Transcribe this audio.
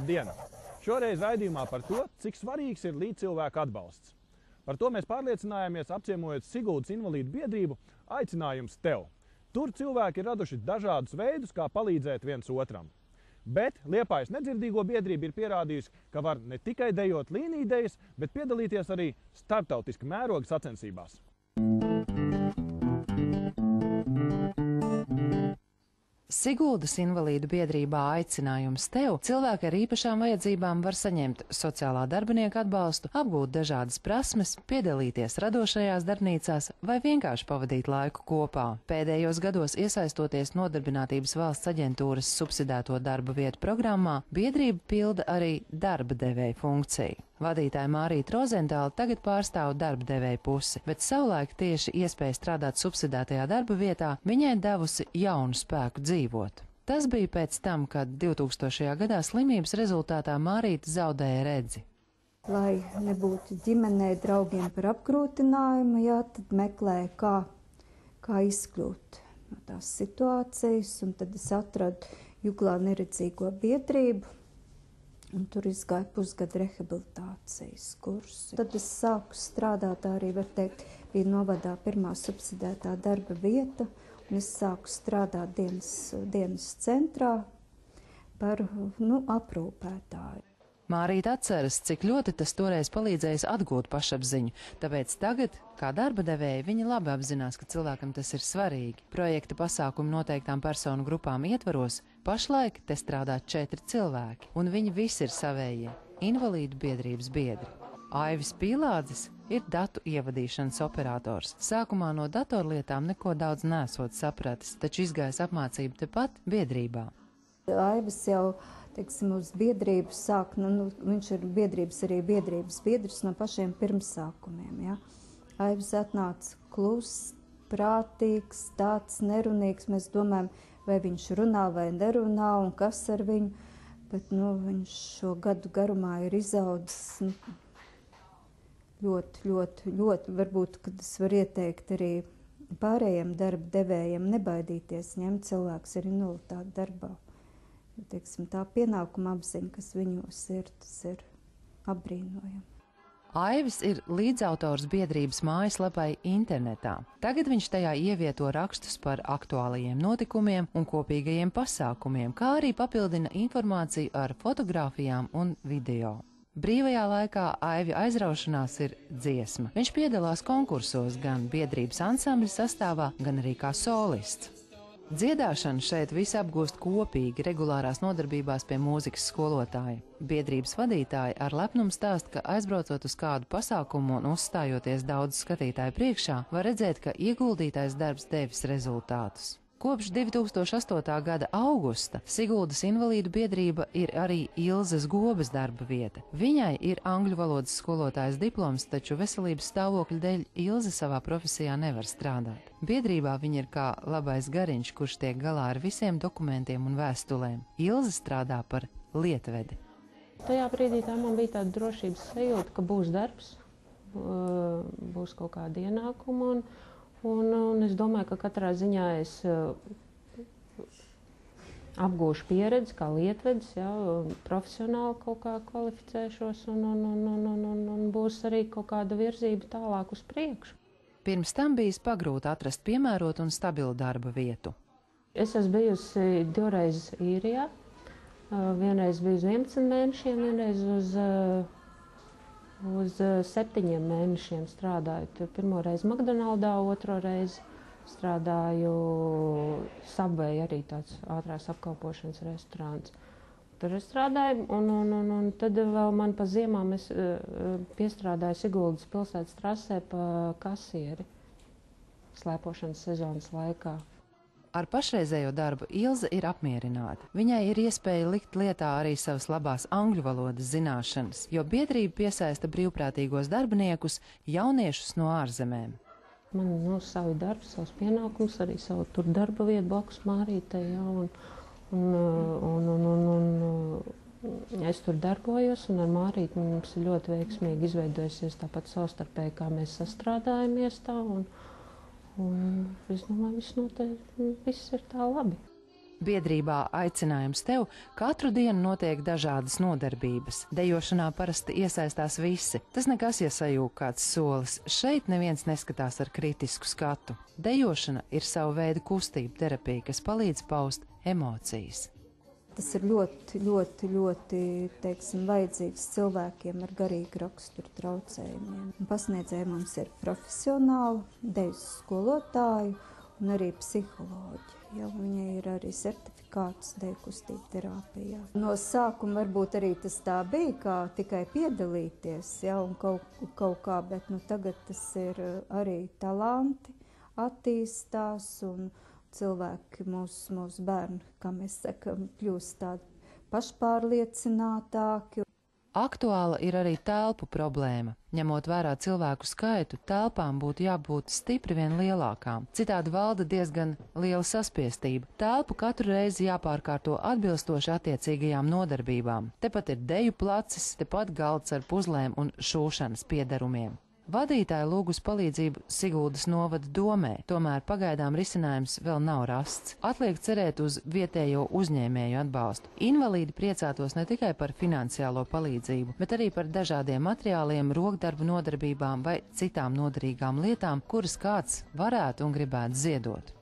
Labdien! Šoreiz raidījumā par to, cik svarīgs ir līdzcilvēku atbalsts. Par to mēs pārliecinājāmies, apciemojot Siguldas invalīdu biedrību Aicinājums tev. Tur cilvēki ir raduši dažādus veidus, kā palīdzēt viens otram. Bet Liepājas nedzirdīgo biedrība ir pierādījusi, ka var ne tikai dejot līnijdejas, bet piedalīties arī starptautiski mēroga sacensībās. Siguldas invalīdu biedrībā Aicinājums tev cilvēki ar īpašām vajadzībām var saņemt sociālā darbinieka atbalstu, apgūt dažādas prasmes, piedalīties radošajās darbnīcās vai vienkārši pavadīt laiku kopā. Pēdējos gados iesaistoties Nodarbinātības valsts aģentūras subsidēto darba vietu programmā, biedrība pilda arī darba devēja funkciju. Vadītāja Mārīta Rozentāla tagad pārstāv darba devēja pusi, bet savulaik tieši iespēja strādāt subsidētajā darba vietā viņai devusi jaunu spēku dzīvot. Tas bija pēc tam, kad 2000. gadā slimības rezultātā Mārīta zaudēja redzi. Lai nebūtu ģimenei, draugiem par apgrūtinājumu, tad meklēju, kā izkļūt no tās situācijas, un tad es atradu Juglā neredzīgo biedrību. Un tur izgāja pusgada rehabilitācijas kursu. Tad es sāku strādāt arī, var teikt, bija novadā pirmā subsidētā darba vieta, un es sāku strādāt dienas centrā par aprūpētāju. Mārīta atceras, cik ļoti tas toreiz palīdzējis atgūt pašapziņu, tāpēc tagad, kā darba devēja, viņa labi apzinās, ka cilvēkam tas ir svarīgi. Projekta pasākumu noteiktām personu grupām ietvaros pašlaik te strādā 4 cilvēki, un viņi visi ir savējie - invalīdu biedrības biedri. Aivis Pīlādzis ir datu ievadīšanas operators. Sākumā no datorlietām neko daudz nesot sapratis, taču izgājis apmācību tepat biedrībā. Aivis jau, teiksim, uz biedrību sāk, viņš ir biedrības biedrs no pašiem pirmsākumiem, ja. Aivis atnāca kluss, prātīgs, tāds nerunīgs, mēs domājam, vai viņš runā vai nerunā un kas ar viņu, bet, viņš šo gadu garumā ir izaudzis, ļoti, varbūt, kad es varu ieteikt arī pārējiem darba devējiem nebaidīties ņemt cilvēks ar invaliditāti darbā. Teiksim, tā pienākuma apziņa, kas viņos ir, tas ir apbrīnojami. Aivis ir līdzautors biedrības mājaslapai internetā. Tagad viņš tajā ievieto rakstus par aktuālajiem notikumiem un kopīgajiem pasākumiem, kā arī papildina informāciju ar fotogrāfijām un video. Brīvajā laikā Aivja aizraušanās ir dziesma. Viņš piedalās konkursos gan biedrības ansambļa sastāvā, gan arī kā solists. Dziedāšanu šeit visi apgūst kopīgi, regulārās nodarbībās pie mūzikas skolotāja. Biedrības vadītāji ar lepnumu stāst, ka aizbraucot uz kādu pasākumu un uzstājoties daudz skatītāju priekšā, var redzēt, ka ieguldītais darbs devis rezultātus. Kopš 2008. gada augusta Siguldas invalīdu biedrība ir arī Ilzes Gobes darba vieta. Viņai ir angļu valodas skolotājas diploms, taču veselības stāvokļa dēļ Ilze savā profesijā nevar strādāt. Biedrībā viņa ir kā labais gariņš, kurš tiek galā ar visiem dokumentiem un vēstulēm. Ilze strādā par lietvedi. Tajā brīdī man bija tāda drošības sajūta, ka būs darbs, būs kaut kāda ienākuma, un es domāju, ka katrā ziņā es apgūšu pieredzi kā lietvedis, profesionāli kaut kā kvalificēšos un būs arī kaut kāda virzība tālāk uz priekšu. Pirms tam bijis pagrūti atrast piemērotu un stabilu darba vietu. Es esmu bijusi 2 reizes īrijā. Vienreiz biju uz 11 mēnešiem, vienreiz uz 7 mēnešiem strādāju. Pirmo reizi McDonaldā, otro reizi strādāju Subway, arī tāds ātrās apkalpošanas restorāns. Tur es strādāju, un tad vēl man pa ziemām es piestrādāju Siguldas pilsētas trasē pa kasieri slēpošanas sezonas laikā. Ar pašreizējo darbu Ilze ir apmierināta. Viņai ir iespēja likt lietā arī savas labās angļu valodas zināšanas, jo biedrība piesaista brīvprātīgos darbiniekus, jauniešus no ārzemēm. Man savi darbi, savus pienākumus, arī savu tur darba vietu blakus Mārītei, es tur darbojos, un ar Mārīti mums ir ļoti veiksmīgi izveidojusies tāpat savstarpēji, kā mēs sastrādājamies tā, un es domāju, viss ir tā labi. Biedrībā Aicinājums tev katru dienu notiek dažādas nodarbības. Dejošanā parasti iesaistās visi. Tas nekas, ja sajūg kāds solis. Šeit neviens neskatās ar kritisku skatu. Dejošana ir savu veidu kustību terapija, kas palīdz paust emocijas. Tas ir ļoti, teiksim, vajadzīgs cilvēkiem ar garīgu raksturu traucējumiem. Pasniedzēji mums ir profesionāli, deju skolotāji un arī psiholoģi. Ja, viņai ir arī certifikāts deju kustību terapijā. No sākuma varbūt arī tas tā bija, kā tikai piedalīties, ja, un kaut kā, bet tagad tas ir arī talanti attīstās un cilvēki, mūsu bērni, kā mēs sakam, kļūst tādi pašpārliecinātāki. Aktuāla ir arī telpu problēma. Ņemot vērā cilvēku skaitu, telpām būtu jābūt stipri vien lielākām. Citādi valda diezgan liela saspiestība. Telpu katru reizi jāpārkārto atbilstoši attiecīgajām nodarbībām. Tepat ir deju placis, tepat galds ar puzlēm un šūšanas piederumiem. Vadītāja lūgus palīdzību Siguldas novada domē, tomēr pagaidām risinājums vēl nav rasts. Atliek cerēt uz vietējo uzņēmēju atbalstu. Invalīdi priecātos ne tikai par finansiālo palīdzību, bet arī par dažādiem materiāliem, rokdarbu nodarbībām vai citām noderīgām lietām, kuras kāds varētu un gribētu ziedot.